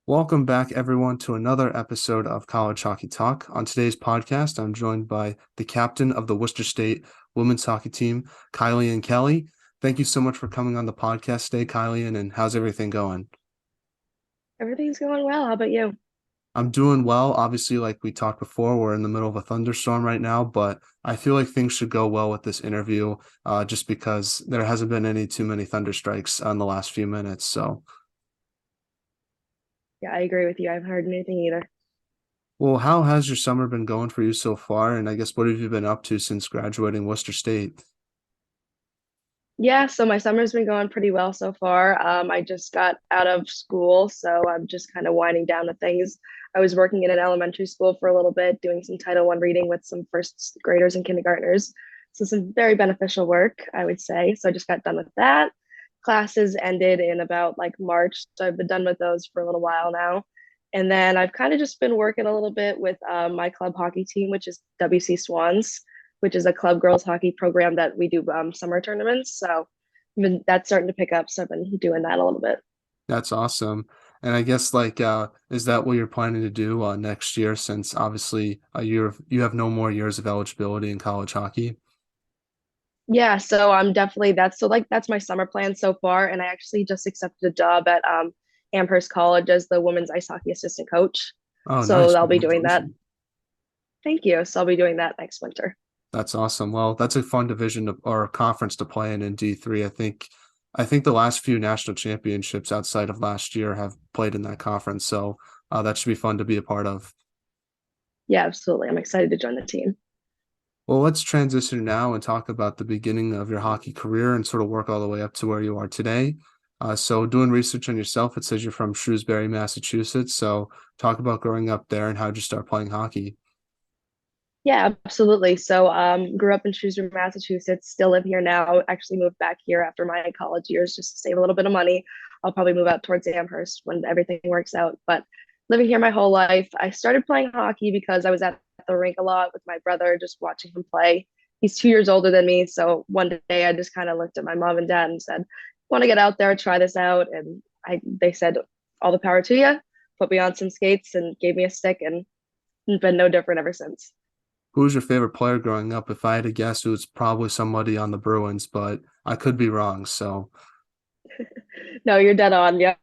Welcome back, everyone, to another episode of College Hockey Talk. On today's podcast, I'm joined by the captain of the Worcester State women's hockey team, Kylian Kelly. Thank you so much for coming on the podcast today, Kylian, and how's everything going? Everything's going well. How about you? I'm doing well. Obviously, like we talked before, we're in the middle of a thunderstorm right now, but I feel like things should go well with this interview, just because there hasn't been any too many thunder strikes in the last few minutes. So, Yeah, I agree with you. I haven't heard anything either. well, how has your summer been going for you so far? And I guess what have you been up to since graduating Worcester State? Yeah, so my summer's been going pretty well so far. I just got out of school, so I'm just kind of winding down with things. I was working in an elementary school for a little bit, doing some Title I reading with some first graders and kindergartners. So some very beneficial work, I would say. So I just got done with that. Classes ended in about like March, so I've been done with those for a little while now. And then I've kind of just been working a little bit with my club hockey team, which is WC Swans, which is a club girls hockey program that we do summer tournaments. So that's starting to pick up. So I've been doing that a little bit. That's awesome. And I guess is that what you're planning to do next year since obviously you have no more years of eligibility in college hockey? Yeah, so I'm definitely that's my summer plan so far. And I actually just accepted a job at Amherst College as the women's ice hockey assistant coach. Oh, So nice. I'll be doing that. Congratulations. Thank you. So I'll be doing that next winter. That's awesome. Well, that's a fun or conference to play in D3. I think the last few national championships outside of last year have played in that conference. So that should be fun to be a part of. Yeah, absolutely. I'm excited to join the team. Well, let's transition now and talk about the beginning of your hockey career and sort of work all the way up to where you are today. So, doing research on yourself, it says you're from Shrewsbury, Massachusetts. So, talk about growing up there and how did you start playing hockey? Yeah, absolutely. So, grew up in Shrewsbury, Massachusetts, still live here now. Actually moved back here after my college years just to save a little bit of money. I'll probably move out towards Amherst when everything works out. But living here my whole life, I started playing hockey because I was at the rink a lot with my brother, just watching him play. He's 2 years older than me. So one day I just kind of looked at my mom and dad and said, want to get out there, try this out. And they said, all the power to you, put me on some skates and gave me a stick and been no different ever since. Who was your favorite player growing up? If I had to guess, it was probably somebody on the Bruins, but I could be wrong. So, No, you're dead on. Yeah,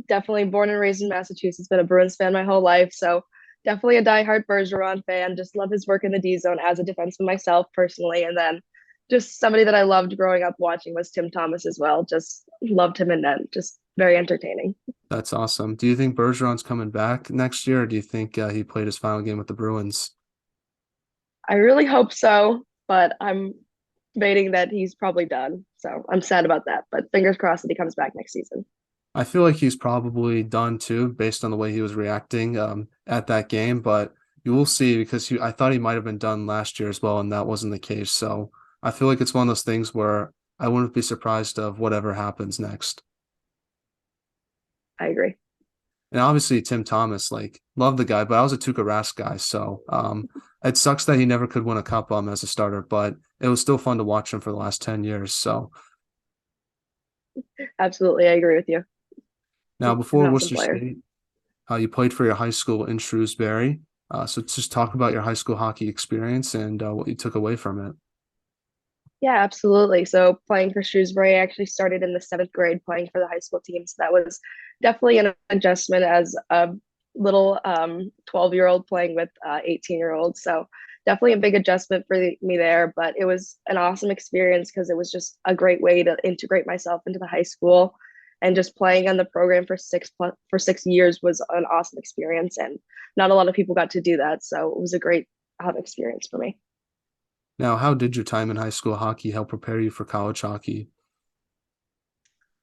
definitely born and raised in Massachusetts. Been a Bruins fan my whole life, so definitely a diehard Bergeron fan. Just love his work in the D zone as a defenseman myself personally, and then just somebody that I loved growing up watching was Tim Thomas as well. Just loved him in net. Just very entertaining. that's awesome. Do you think Bergeron's coming back next year, or do you think he played his final game with the Bruins? I really hope so, but I'm debating that he's probably done. So I'm sad about that. But fingers crossed that he comes back next season. I feel like he's probably done too, based on the way he was reacting at that game. But you will see because I thought he might have been done last year as well, and that wasn't the case. So I feel like it's one of those things where I wouldn't be surprised of whatever happens next. I agree. And obviously Tim Thomas, like love the guy, but I was a Tuukka Rask guy, so it sucks that he never could win a cup as a starter, but it was still fun to watch him for the last 10 years. So Absolutely, I agree with you. now He's an before awesome Worcester player. State. You played for your high school in Shrewsbury. So just talk about your high school hockey experience and what you took away from it. Yeah, absolutely. So playing for Shrewsbury, I actually started in the seventh grade playing for the high school team. So that was definitely an adjustment as a little 12-year-old playing with 18-year-olds. So definitely a big adjustment for me there. But it was an awesome experience because it was just a great way to integrate myself into the high school. And just playing on the program for 6 years was an awesome experience. And not a lot of people got to do that. So it was a great experience for me. Now, how did your time in high school hockey help prepare you for college hockey?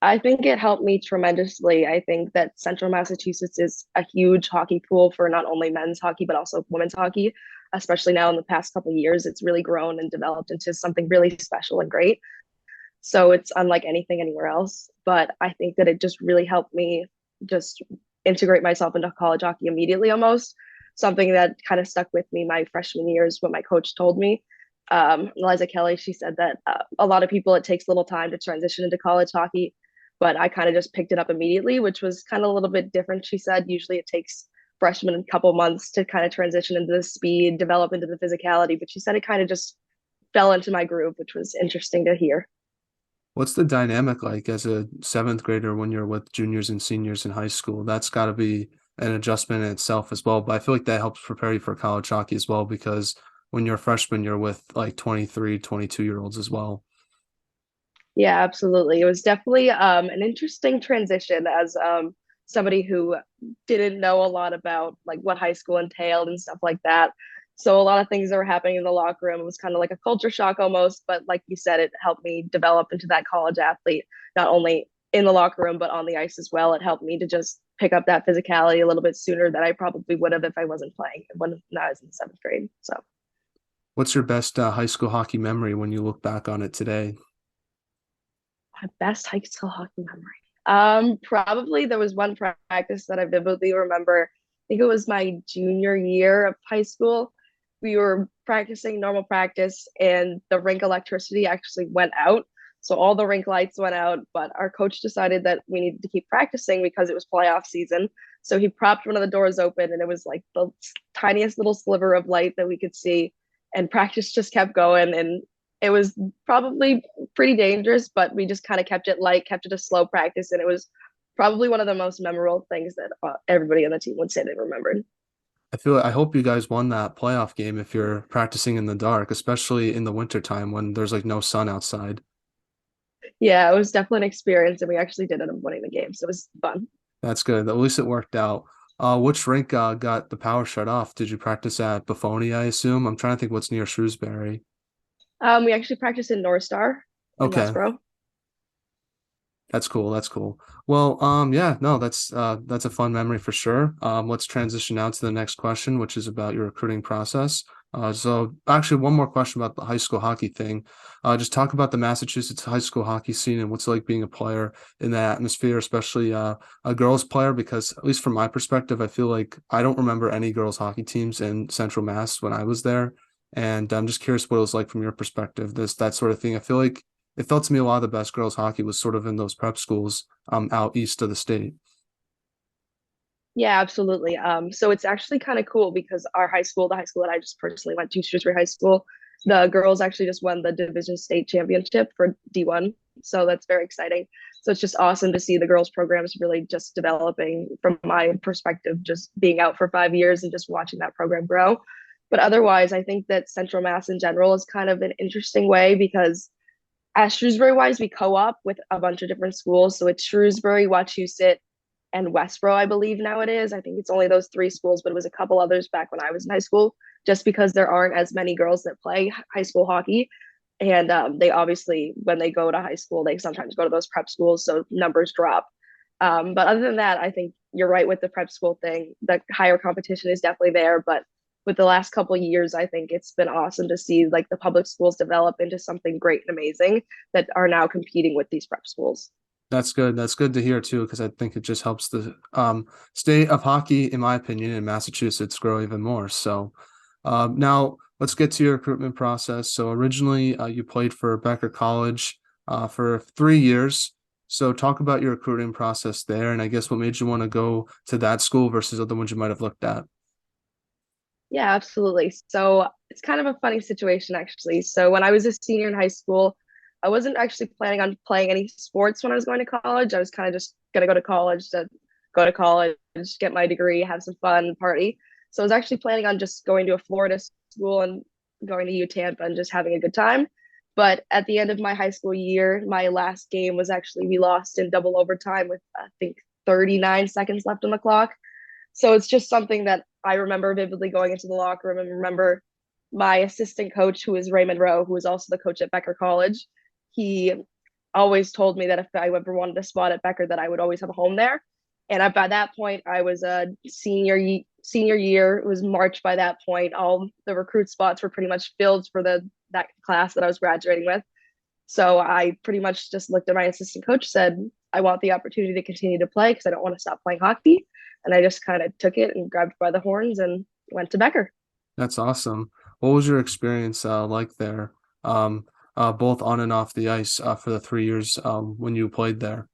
I think it helped me tremendously. I think that Central Massachusetts is a huge hockey pool for not only men's hockey but also women's hockey. Especially now in the past couple of years, it's really grown and developed into something really special and great. So it's unlike anything anywhere else. But I think that it just really helped me just integrate myself into college hockey immediately, almost something that kind of stuck with me my freshman years. What my coach told me, Eliza Kelly, she said that a lot of people it takes a little time to transition into college hockey, but I kind of just picked it up immediately, which was kind of a little bit different. She said usually it takes freshmen a couple months to kind of transition into the speed, develop into the physicality, but she said it kind of just fell into my groove, which was interesting to hear. What's the dynamic like as a seventh grader when you're with juniors and seniors in high school? That's got to be an adjustment in itself as well. But I feel like that helps prepare you for college hockey as well, because when you're a freshman, you're with like 23, 22-year-olds as well. Yeah, absolutely. It was definitely an interesting transition as somebody who didn't know a lot about like what high school entailed and stuff like that. So a lot of things that were happening in the locker room, it was kind of like a culture shock almost. But like you said, it helped me develop into that college athlete, not only in the locker room but on the ice as well. It helped me to just pick up that physicality a little bit sooner than I probably would have if I wasn't playing when I was in seventh grade. So What's your best high school hockey memory when you look back on it today? my best high school hockey memory. Probably there was one practice that I vividly remember. I think it was my junior year of high school. We were practicing normal practice, and the rink electricity actually went out. So all the rink lights went out, but our coach decided that we needed to keep practicing because it was playoff season. So he propped one of the doors open, and it was like the tiniest little sliver of light that we could see. And practice just kept going, and it was probably pretty dangerous, but we just kind of kept it light, kept it a slow practice, and it was probably one of the most memorable things that everybody on the team would say they remembered. I hope you guys won that playoff game if you're practicing in the dark, especially in the wintertime when there's like no sun outside. Yeah, it was definitely an experience, and we actually did end up winning the game, so it was fun. That's good. At least it worked out. Which rink got the power shut off? Did you practice at Buffoni, I assume? I'm trying to think what's near Shrewsbury. We actually practiced in North Star in Okay, Westboro. that's cool. That's cool. Well, yeah, no, that's a fun memory for sure. Let's transition now to the next question, which is about your recruiting process. So actually one more question about the high school hockey thing. Just talk about the Massachusetts high school hockey scene and what's it like being a player in that atmosphere, especially a girls player, because at least from my perspective, I feel like I don't remember any girls hockey teams in Central Mass when I was there. And I'm just curious what it was like from your perspective, that sort of thing. I feel like it felt to me a lot of the best girls hockey was sort of in those prep schools out east of the state. Yeah, absolutely. So it's actually kind of cool because our high school, the high school that I just personally went to, Shrewsbury High School, the girls actually just won the division state championship for D1. So that's very exciting. So it's just awesome to see the girls programs really just developing from my perspective, just being out for 5 years and just watching that program grow. But otherwise, I think that Central Mass in general is kind of an interesting way because at Shrewsbury wise, we co-op with a bunch of different schools. So it's Shrewsbury, Wachusett, and Westboro, I believe now it is. I think it's only those three schools, but it was a couple others back when I was in high school, just because there aren't as many girls that play high school hockey. And they obviously, when they go to high school, they sometimes go to those prep schools, so numbers drop. But other than that, I think you're right with the prep school thing. The higher competition is definitely there, but with the last couple of years, I think it's been awesome to see like the public schools develop into something great and amazing that are now competing with these prep schools. That's good. That's good to hear too, because I think it just helps the state of hockey, in my opinion, in Massachusetts grow even more. So now let's get to your recruitment process. So originally you played for Becker College for 3 years. So talk about your recruiting process there, and I guess what made you want to go to that school versus other ones you might have looked at. Yeah, absolutely. So it's kind of a funny situation, actually. So when I was a senior in high school, I wasn't actually planning on playing any sports when I was going to college. I was kind of just going to go to college, get my degree, have some fun, party. So I was actually planning on just going to a Florida school and going to UTampa and just having a good time. But at the end of my high school year, my last game was actually we lost in double overtime with I think 39 seconds left on the clock. So it's just something that I remember vividly going into the locker room and remember my assistant coach, who is Raymond Rowe, who was also the coach at Becker College. He always told me that if I ever wanted a spot at Becker, that I would always have a home there. And by that point, I was a senior year. It was March by that point. All the recruit spots were pretty much filled for the that class that I was graduating with. So I pretty much just looked at my assistant coach, said, I want the opportunity to continue to play because I don't want to stop playing hockey. And I just kind of took it and grabbed by the horns and went to Becker. That's awesome. What was your experience like there, both on and off the ice for the 3 years when you played there?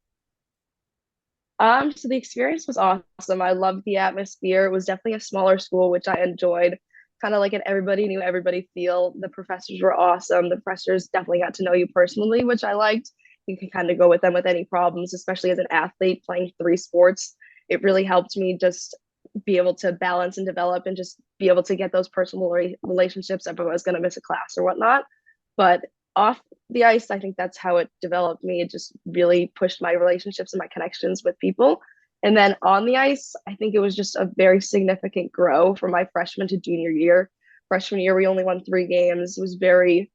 So the experience was awesome. I loved the atmosphere. It was definitely a smaller school, which I enjoyed. Kind of like an everybody knew everybody feel. The professors were awesome. The professors definitely got to know you personally, which I liked. You can kind of go with them with any problems, especially as an athlete playing three sports. It really helped me just be able to balance and develop and just be able to get those personal relationships if I was going to miss a class or whatnot. But off the ice, I think that's how it developed me. It just really pushed my relationships and my connections with people. And then on the ice, I think it was just a very significant grow from my freshman to junior year. Freshman year, we only won 3 games. It was very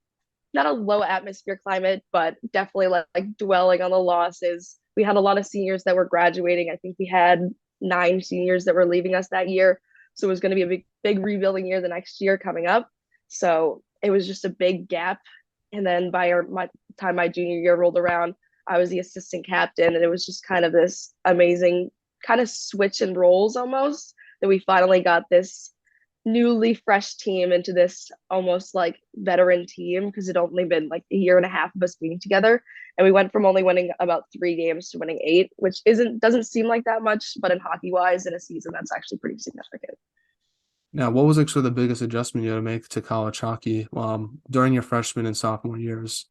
not a low atmosphere climate, but definitely like dwelling on the losses. We had a lot of seniors that were graduating. I think we had 9 seniors that were leaving us that year. So it was going to be a big rebuilding year the next year coming up. So it was just a big gap. And then by my time my junior year rolled around, I was the assistant captain, and it was just kind of this amazing kind of switch in roles almost that we finally got this newly fresh team into this almost like veteran team because it only been like a year and a half of us being together, and we went from only winning about 3 games to winning 8, which isn't doesn't seem like that much, but in hockey wise in a season that's actually pretty significant. Now, what was actually the biggest adjustment you had to make to college hockey during your freshman and sophomore years?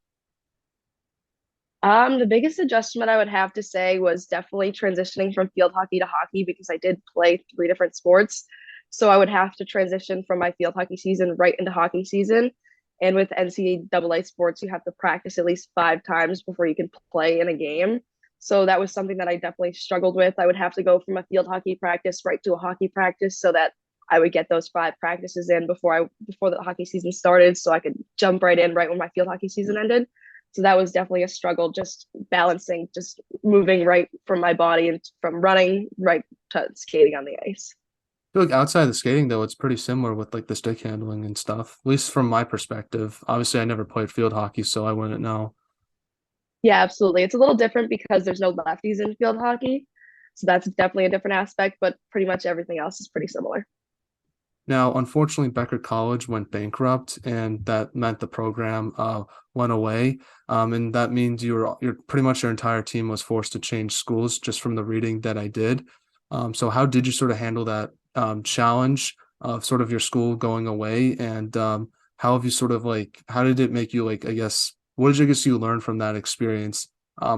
The biggest adjustment I would have to say was definitely transitioning from field hockey to hockey because I did play 3 different sports. So I would have to transition from my field hockey season right into hockey season. And with NCAA sports, you have to practice at least 5 times before you can play in a game. So that was something that I definitely struggled with. I would have to go from a field hockey practice right to a hockey practice so that I would get those 5 practices in before the hockey season started, so I could jump right in right when my field hockey season ended. So that was definitely a struggle, just balancing, just moving right from my body and from running right to skating on the ice. I feel like outside of the skating though, it's pretty similar with like the stick handling and stuff. At least from my perspective. Obviously, I never played field hockey, so I wouldn't know. Yeah, absolutely. It's a little different because there's no lefties in field hockey. So that's definitely a different aspect, but pretty much everything else is pretty similar. Now, unfortunately, Becker College went bankrupt, and that meant the program went away. And that means you're pretty much your entire team was forced to change schools just from the reading that I did. So how did you sort of handle that challenge of sort of your school going away? And how have you sort of like how did it make you like I guess what did you guess you learn from that experience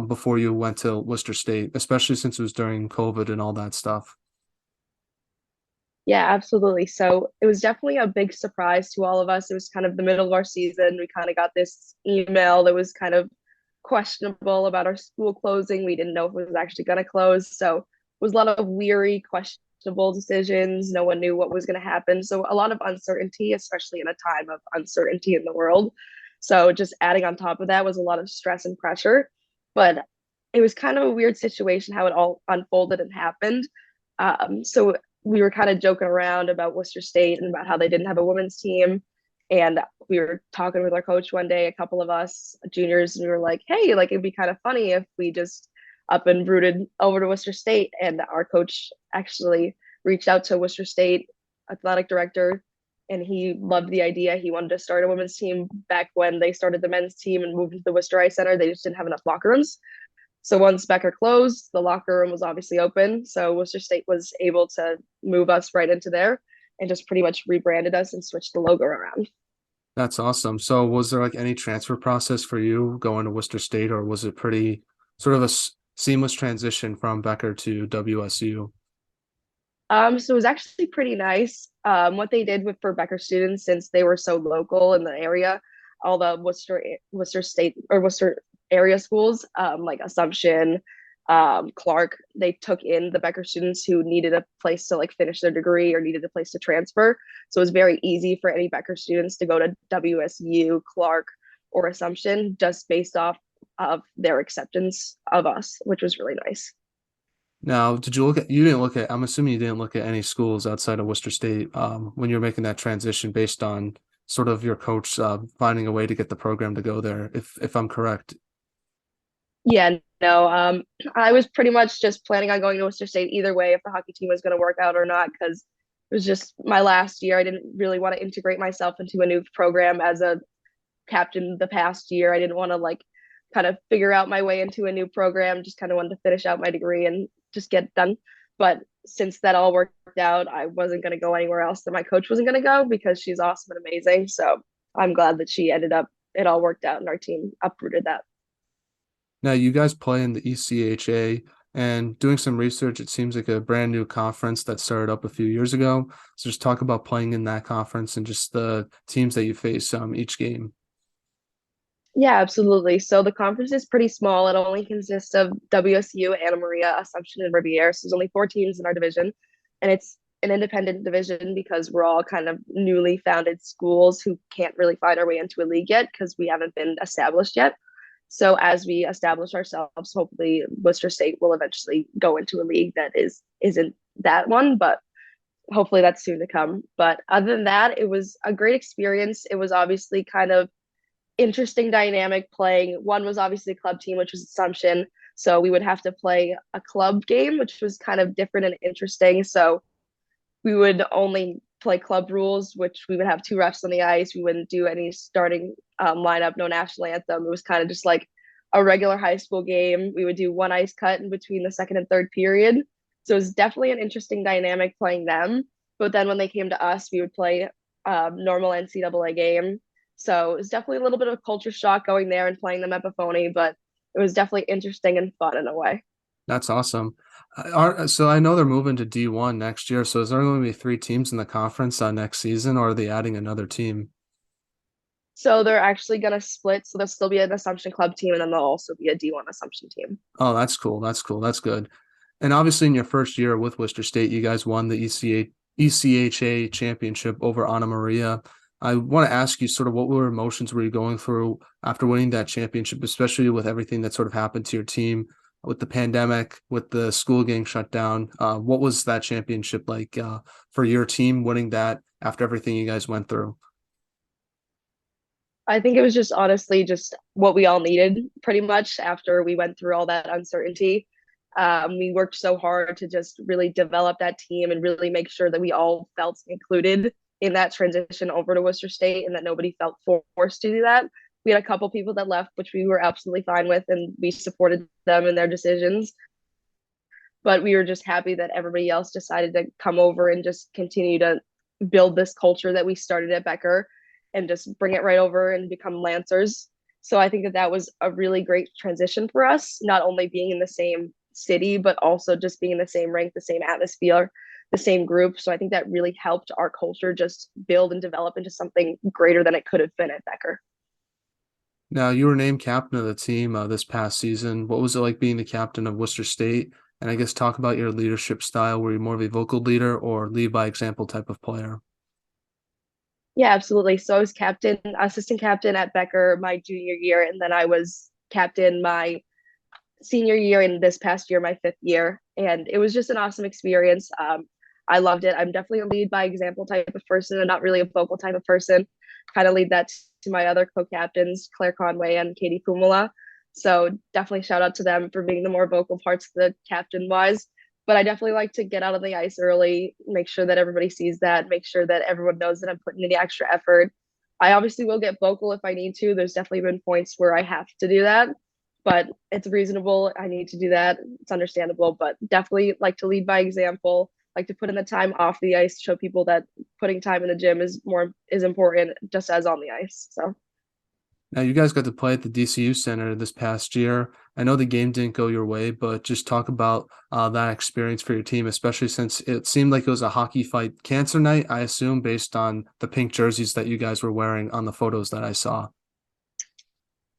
before you went to Worcester State, especially since it was during COVID and all that stuff? Yeah, absolutely. So it was definitely a big surprise to all of us. It was kind of the middle of our season. We kind of got this email that was kind of questionable about our school closing. We didn't know if it was actually going to close. So it was a lot of weary, questionable decisions. No one knew what was going to happen. So a lot of uncertainty, especially in a time of uncertainty in the world. So just adding on top of that was a lot of stress and pressure. But it was kind of a weird situation how it all unfolded and happened. So we were kind of joking around about Worcester State and about how they didn't have a women's team. And we were talking with our coach one day, a couple of us juniors, and we were like, hey, like it'd be kind of funny if we just up and rooted over to Worcester State. And our coach actually reached out to Worcester State athletic director, and he loved the idea. He wanted to start a women's team back when they started the men's team and moved to the Worcester Ice Center. They just didn't have enough locker rooms. So once Becker closed, the locker room was obviously open. So Worcester State was able to move us right into there and just pretty much rebranded us and switched the logo around. That's awesome. So was there like any transfer process for you going to Worcester State, or was it pretty sort of a seamless transition from Becker to WSU? So it was actually pretty nice. What they did with for Becker students, since they were so local in the area, all the Worcester State or Worcester area schools, like Assumption, Clark, they took in the Becker students who needed a place to like finish their degree or needed a place to transfer. So it was very easy for any Becker students to go to WSU, Clark, or Assumption just based off of their acceptance of us, which was really nice. Now, did you look at, you didn't look at, I'm assuming you didn't look at any schools outside of Worcester State when you're making that transition based on sort of your coach finding a way to get the program to go there, if I'm correct. Yeah, no. I was pretty much just planning on going to Worcester State either way if the hockey team was going to work out or not, because it was just my last year. I didn't really want to integrate myself into a new program as a captain the past year. I didn't want to like kind of figure out my way into a new program. Just kind of wanted to finish out my degree and just get done. But since that all worked out, I wasn't going to go anywhere else, that my coach wasn't going to go, because she's awesome and amazing. So I'm glad that she ended up, it all worked out and our team uprooted that. Now, you guys play in the ECHA, and doing some research, it seems like a brand new conference that started up a few years ago. So just talk about playing in that conference and just the teams that you face each game. Yeah, absolutely. So the conference is pretty small. It only consists of WSU, Anna Maria, Assumption, and Riviera. So there's only four teams in our division, and it's an independent division because we're all kind of newly founded schools who can't really find our way into a league yet because we haven't been established yet. So as we establish ourselves, hopefully Worcester State will eventually go into a league that isn't that one, but hopefully that's soon to come. But other than that, it was a great experience. It was obviously kind of interesting dynamic playing. One was obviously a club team, which was Assumption. So we would have to play a club game, which was kind of different and interesting. So we would only play club rules, which we would have two refs on the ice. We wouldn't do any starting lineup, no national anthem. It was kind of just like a regular high school game. We would do one ice cut in between the second and third period. So it was definitely an interesting dynamic playing them. But then when they came to us, we would play normal NCAA game. So it was definitely a little bit of a culture shock going there and playing them at Buffoni, but it was definitely interesting and fun in a way. That's awesome. So I know they're moving to D1 next year. So is there going to be three teams in the conference next season, or are they adding another team? So they're actually going to split. So there'll still be an Assumption Club team, and then there'll also be a D1 Assumption team. Oh, that's cool. That's cool. That's good. And obviously, in your first year with Worcester State, you guys won the ECHA championship over Anna Maria. I want to ask you sort of what emotions were you going through after winning that championship, especially with everything that sort of happened to your team with the pandemic, with the school getting shut down. What was that championship like for your team winning that after everything you guys went through? I think it was just honestly just what we all needed pretty much after we went through all that uncertainty. We worked so hard to just really develop that team and really make sure that we all felt included in that transition over to Worcester State and that nobody felt forced to do that. We had a couple people that left, which we were absolutely fine with, and we supported them in their decisions. But we were just happy that everybody else decided to come over and just continue to build this culture that we started at Becker and just bring it right over and become Lancers. So I think that that was a really great transition for us, not only being in the same city, but also just being in the same rank, the same atmosphere, the same group. So I think that really helped our culture just build and develop into something greater than it could have been at Becker. Now, you were named captain of the team this past season. What was it like being the captain of Worcester State? And I guess talk about your leadership style. Were you more of a vocal leader or lead by example type of player? Yeah, absolutely. So I was assistant captain at Becker my junior year, and then I was captain my senior year and this past year, my fifth year. And it was just an awesome experience. I loved it. I'm definitely a lead by example type of person and not really a vocal type of person. Kind of lead that to my other co-captains, Claire Conway and Katie Pumala. So definitely shout out to them for being the more vocal parts of the captain wise. But I definitely like to get out on the ice early, make sure that everybody sees that, make sure that everyone knows that I'm putting in the extra effort. I obviously will get vocal if I need to. There's definitely been points where I have to do that, but it's reasonable. I need to do that. It's understandable, but definitely like to lead by example, like to put in the time off the ice, show people that putting time in the gym is important just as on the ice. So Now, you guys got to play at the DCU Center this past year. I know the game didn't go your way, but just talk about that experience for your team, especially since it seemed like it was a hockey fight cancer night, I assume, based on the pink jerseys that you guys were wearing on the photos that I saw.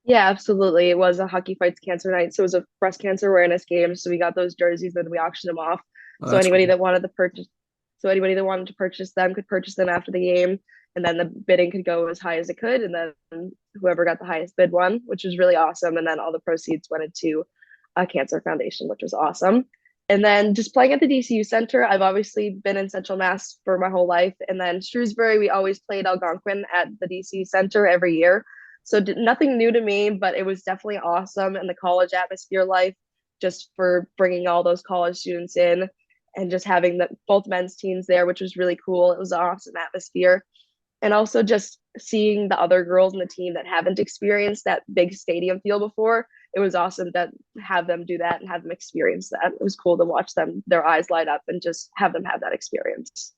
yeah, absolutely. It was a hockey fights cancer night. So it was a breast cancer awareness game. So we got those jerseys and we auctioned them off. Oh, So that's anybody cool. that wanted to purchase so anybody that wanted to purchase them could purchase them after the game. And then the bidding could go as high as it could. And then whoever got the highest bid won, which was really awesome. And then all the proceeds went into a cancer foundation, which was awesome. And then just playing at the DCU Center, I've obviously been in Central Mass for my whole life. And then Shrewsbury, we always played Algonquin at the DCU Center every year. So nothing new to me, but it was definitely awesome. And the college atmosphere life, just for bringing all those college students in and just having both men's teams there, which was really cool. It was an awesome atmosphere. And also just seeing the other girls in the team that haven't experienced that big stadium feel before, it was awesome to have them do that and have them experience that. It was cool to watch them, their eyes light up, and just have them have that experience.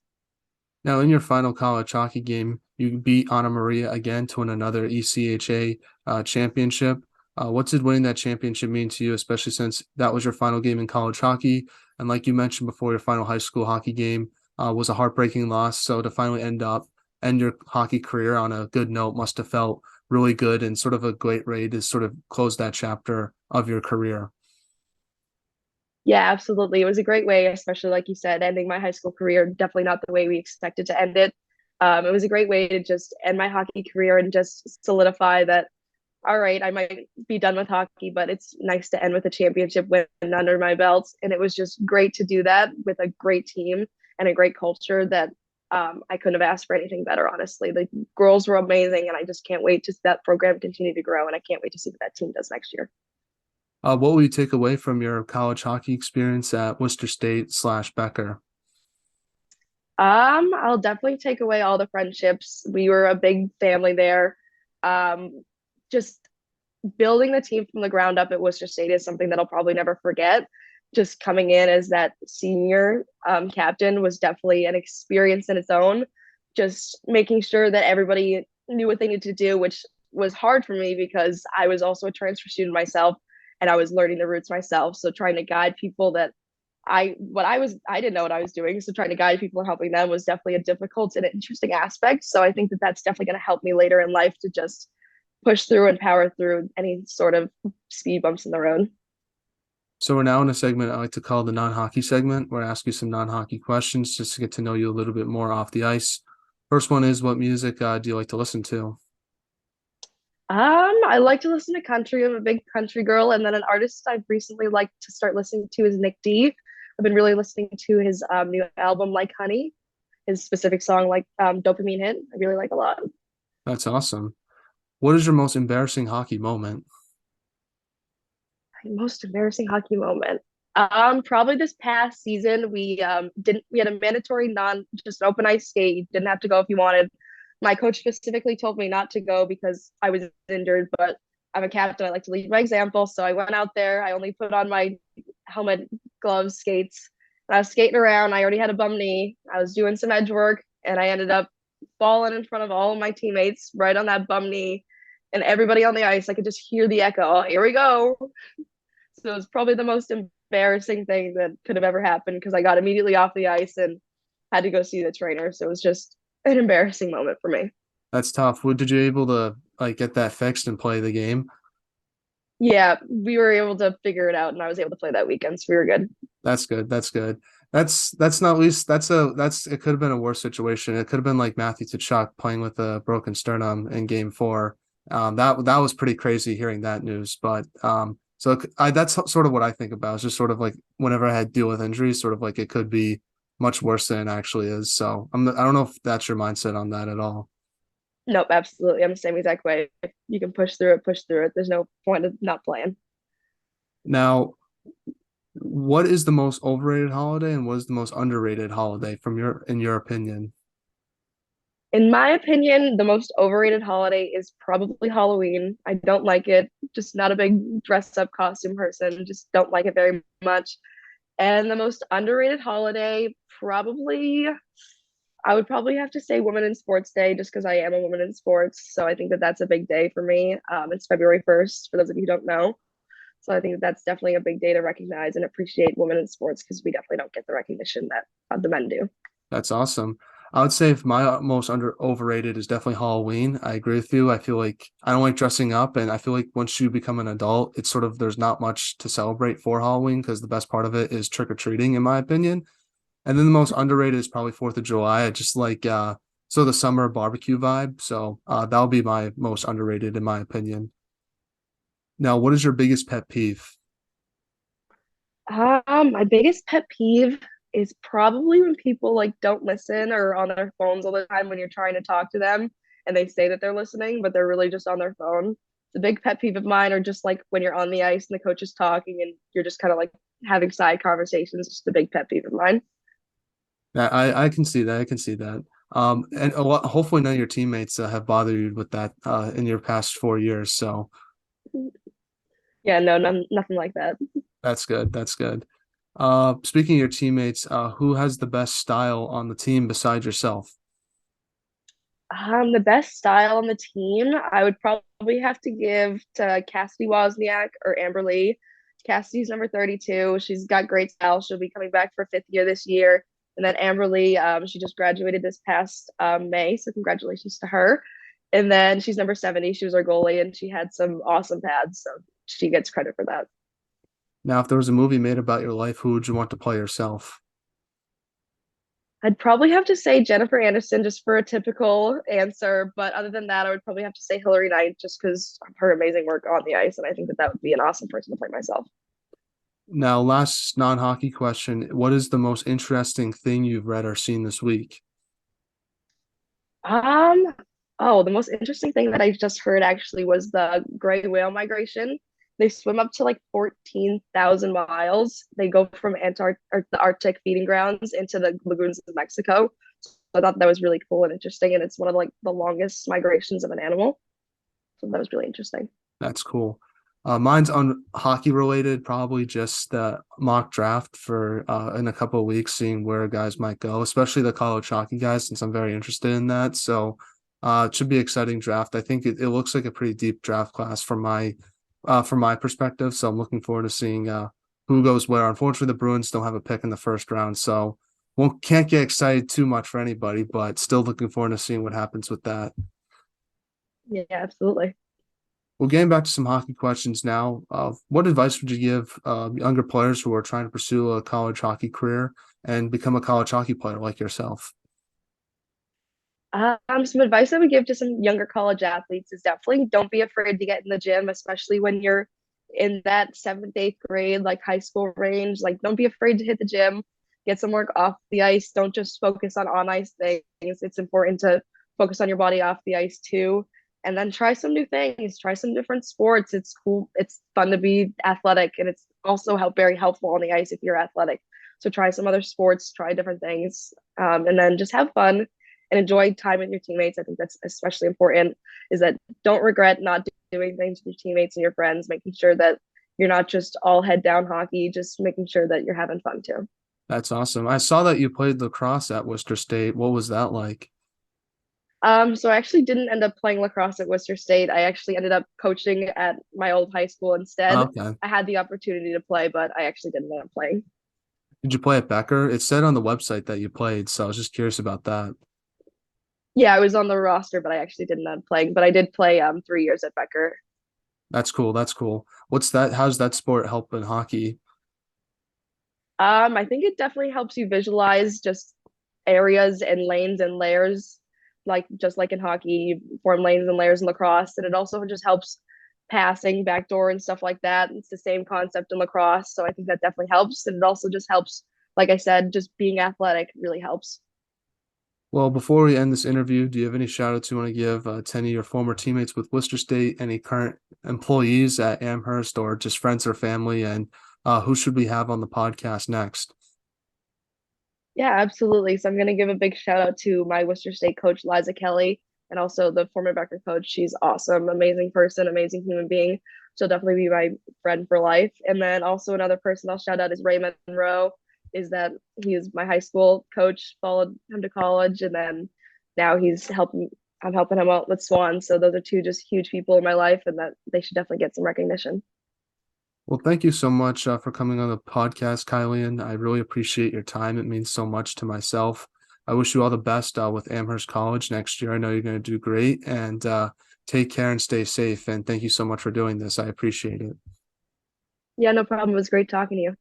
Now, in your final college hockey game, you beat Anna Maria again to win another ECHA championship. What did winning that championship mean to you, especially since that was your final game in college hockey? And like you mentioned before, your final high school hockey game was a heartbreaking loss. So to finally end your hockey career on a good note must have felt really good and sort of a great way to sort of close that chapter of your career. Yeah, absolutely. It was a great way, especially like you said, ending my high school career, definitely not the way we expected to end it. It was a great way to just end my hockey career and just solidify that, all right, I might be done with hockey, but it's nice to end with a championship win under my belt. And it was just great to do that with a great team and a great culture that I couldn't have asked for anything better, honestly. The girls were amazing, and I just can't wait to see that program continue to grow. And I can't wait to see what that team does next year. What will you take away from your college hockey experience at Worcester State / Becker? I'll definitely take away all the friendships. We were a big family there. Just building the team from the ground up at Worcester State is something that I'll probably never forget. Just coming in as that senior captain was definitely an experience in its own. Just making sure that everybody knew what they needed to do, which was hard for me because I was also a transfer student myself and I was learning the roots myself. So trying to guide people that I didn't know what I was doing. So trying to guide people and helping them was definitely a difficult and interesting aspect. So I think that that's definitely going to help me later in life to just push through and power through any sort of speed bumps in the road. So we're now in a segment I like to call the non-hockey segment, where I ask you some non-hockey questions just to get to know you a little bit more off the ice. First one is, what music do you like to listen to? I like to listen to country. I'm a big country girl, and then an artist I've recently liked to start listening to is Nick D. I've been really listening to his new album, Like Honey, his specific song, like Dopamine Hit. I really like a lot. That's awesome. What is your most embarrassing hockey moment? My most embarrassing hockey moment. Probably this past season, we had a mandatory non just open ice skate. You didn't have to go if you wanted. My coach specifically told me not to go because I was injured, but I'm a captain. I like to lead by example. So I went out there. I only put on my helmet, gloves, skates. And I was skating around. I already had a bum knee. I was doing some edge work, and I ended up falling in front of all of my teammates right on that bum knee. And everybody on the ice, I could just hear the echo. Oh, here we go. So it was probably the most embarrassing thing that could have ever happened because I got immediately off the ice and had to go see the trainer. So it was just an embarrassing moment for me. That's tough. Did you able to like get that fixed and play the game? Yeah, we were able to figure it out and I was able to play that weekend. So we were good. That's good. That's good. That's not least that's it could have been a worse situation. It could have been like Matthew Tkachuk playing with a broken sternum in game four. That was pretty crazy hearing that news. But so that's sort of what I think about. It's just sort of like whenever I had to deal with injuries, sort of like it could be much worse than it actually is. So I don't know if that's your mindset on that at all. Nope, absolutely. I'm the same exact way. If you can push through it, push through it. There's no point of not playing. Now, what is the most overrated holiday and what is the most underrated holiday from in your opinion? In my opinion, the most overrated holiday is probably Halloween. I don't like it. Just not a big dress up costume person. Just don't like it very much. And the most underrated holiday, probably, I would probably have to say Women in Sports Day, just because I am a woman in sports. So I think that that's a big day for me. It's February 1st, for those of you who don't know. So I think that that's definitely a big day to recognize and appreciate women in sports because we definitely don't get the recognition that the men do. That's awesome. I would say if my most overrated is definitely Halloween. I agree with you. I feel like I don't like dressing up, and I feel like once you become an adult, it's sort of there's not much to celebrate for Halloween because the best part of it is trick or treating, in my opinion. And then the most underrated is probably Fourth of July. I just like so the summer barbecue vibe. So that'll be my most underrated in my opinion. Now, what is your biggest pet peeve? My biggest pet peeve is probably when people like don't listen or on their phones all the time when you're trying to talk to them and they say that they're listening, but they're really just on their phone. It's a big pet peeve of mine, or just like when you're on the ice and the coach is talking and you're just kind of like having side conversations. It's just a big pet peeve of mine. I can see that. I can see that. And hopefully none of your teammates have bothered you with that in your past 4 years. So Yeah, no, nothing like that. that's good. That's good. Speaking of your teammates, who has the best style on the team besides yourself? The best style on the team, I would probably have to give to Cassidy Wozniak or Amber Lee. Cassidy's number 32. She's got great style. She'll be coming back for fifth year this year. And then Amber Lee, she just graduated this past May, so congratulations to her. And then she's number 70. She was our goalie, and she had some awesome pads, so she gets credit for that. Now, if there was a movie made about your life, who would you want to play yourself? I'd probably have to say Jennifer Aniston just for a typical answer, but other than that, I would probably have to say Hilary Knight just because of her amazing work on the ice, and I think that that would be an awesome person to play myself. Now, last non-hockey question. What is the most interesting thing you've read or seen this week? Um, oh, the most interesting thing that I just heard actually was the gray whale migration. They swim up to like 14,000 miles. They go from the Arctic feeding grounds into the lagoons of Mexico. So I thought that was really cool and interesting, and it's one of like the longest migrations of an animal. So that was really interesting. That's cool. Mine's on hockey related, probably just the mock draft for in a couple of weeks, seeing where guys might go, especially the college hockey guys, since I'm very interested in that. So it should be an exciting draft. I think it looks like a pretty deep draft class from my perspective. So I'm looking forward to seeing who goes where. Unfortunately, the Bruins don't have a pick in the first round, so won't can't get excited too much for anybody, but still looking forward to seeing what happens with that. Yeah, absolutely. Well, getting back to some hockey questions now, what advice would you give younger players who are trying to pursue a college hockey career and become a college hockey player like yourself? Some advice I would give to some younger college athletes is definitely don't be afraid to get in the gym, especially when you're in that seventh, eighth grade, like high school range. Like, don't be afraid to hit the gym, get some work off the ice. Don't just focus on ice things. It's important to focus on your body off the ice too. And then try some new things, try some different sports. It's cool. It's fun to be athletic, and it's also very helpful on the ice if you're athletic. So try some other sports, try different things, and then just have fun and enjoy time with your teammates. I think that's especially important is that don't regret not doing things with your teammates and your friends, making sure that you're not just all head down hockey, just making sure that you're having fun too. That's awesome. I saw that you played lacrosse at Worcester State. What was that like? So I actually didn't end up playing lacrosse at Worcester State. I actually ended up coaching at my old high school instead. Okay. I had the opportunity to play, but I actually didn't end up playing. Did you play at Becker? It said on the website that you played, so I was just curious about that. Yeah, I was on the roster, but I actually didn't end up playing. But I did play 3 years at Becker. That's cool. That's cool. What's that? How's that sport help in hockey? I think it definitely helps you visualize just areas and lanes and layers, like just like in hockey, you form lanes and layers in lacrosse, and it also just helps passing, backdoor, and stuff like that. It's the same concept in lacrosse, so I think that definitely helps, and it also just helps, like I said, just being athletic really helps. Well, before we end this interview, do you have any shout outs you want to give to any of your former teammates with Worcester State, any current employees at Amherst, or just friends or family? And who should we have on the podcast next? Yeah, absolutely. So I'm going to give a big shout out to my Worcester State coach, Liza Kelly, and also the former Becker coach. She's awesome, amazing person, amazing human being. She'll definitely be my friend for life. And then also another person I'll shout out is Ray Monroe, is that he is my high school coach, followed him to college, and then now I'm helping him out with Swan. So those are two just huge people in my life, and that they should definitely get some recognition. Well, thank you so much for coming on the podcast, Kylian. I really appreciate your time. It means so much to myself. I wish you all the best with Amherst College next year. I know you're going to do great and take care and stay safe. And thank you so much for doing this. I appreciate it. Yeah, no problem. It was great talking to you.